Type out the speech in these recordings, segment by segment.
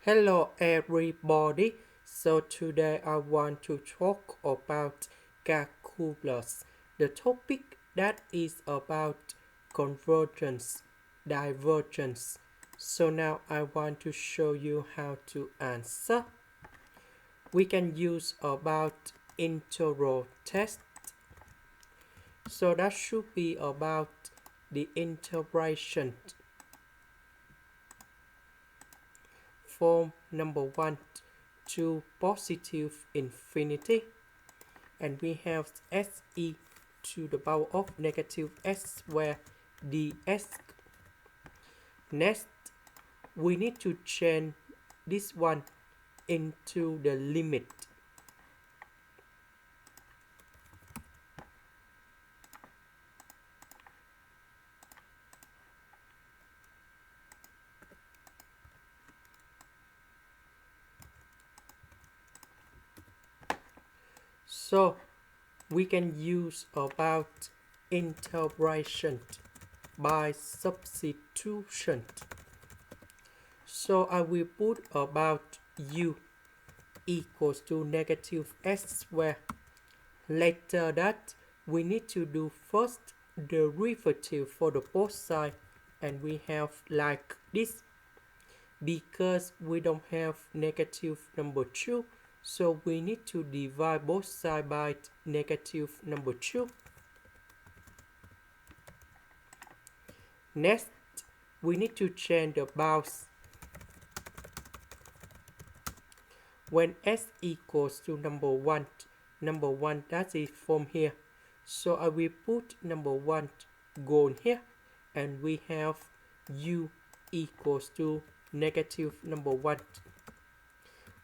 Hello everybody. So today I want to talk about calculus. The topic that is about convergence, divergence. So now I want to show you how to answer. We can use about integral test. So that should be about the integration from number 1 to positive infinity, and we have se to the power of negative s squared ds. Next, we need to change this one into the limit. So we can use about integration by substitution. So I will put about u equals to negative s squared. Later that, we need to do first derivative for the both sides, and we have like this. Because we don't have negative number 2, so we need to divide both sides by negative number 2. Next, we need to change the bounds. When s equals to number 1, that is from here. So I will put number 1 gone here, and we have u equals to negative number 1.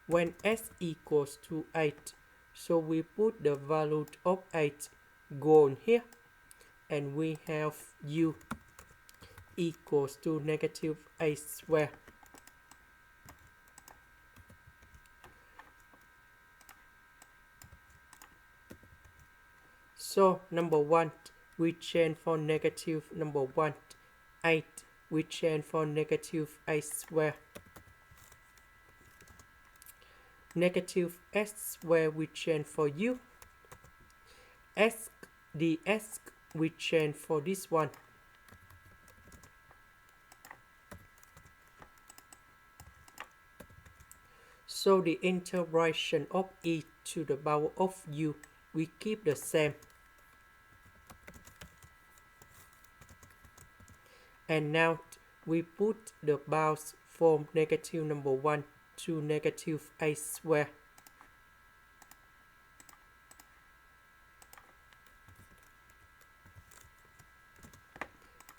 When s equals to 8, so we put the value of 8 gone here, and we have u equals to negative 8 squared. So number 1, we change for negative number 1, 8, we change for negative 8 squared. Negative s squared we change for u. S ds we change for this one. So the integration of e to the power of u, we keep the same. And now we put the bounds from negative number 1 to negative 8 squared.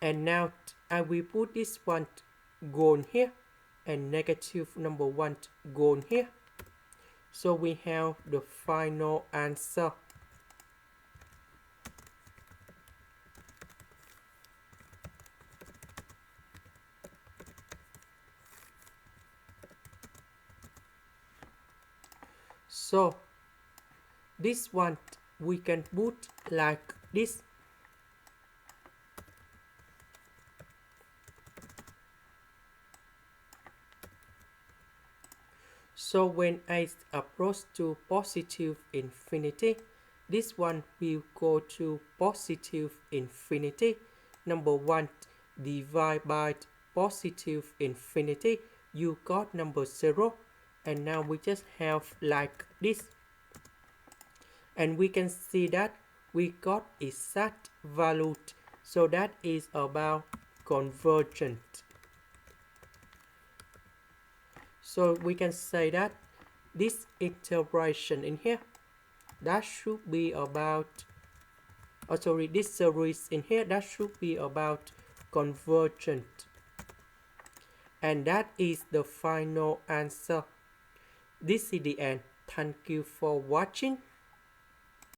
And now I will put this one gone here, and negative number 1 gone here. So we have the final answer. So this one we can put like this. So when I approach to positive infinity, this one will go to positive infinity. Number 1 divided by positive infinity, you got number 0. And now we just have like this. And we can see that we got exact value. So that is about convergent. So we can say that this integration in here, that should be about, this series in here, that should be about convergent. And that is the final answer. This is the end. Thank you for watching.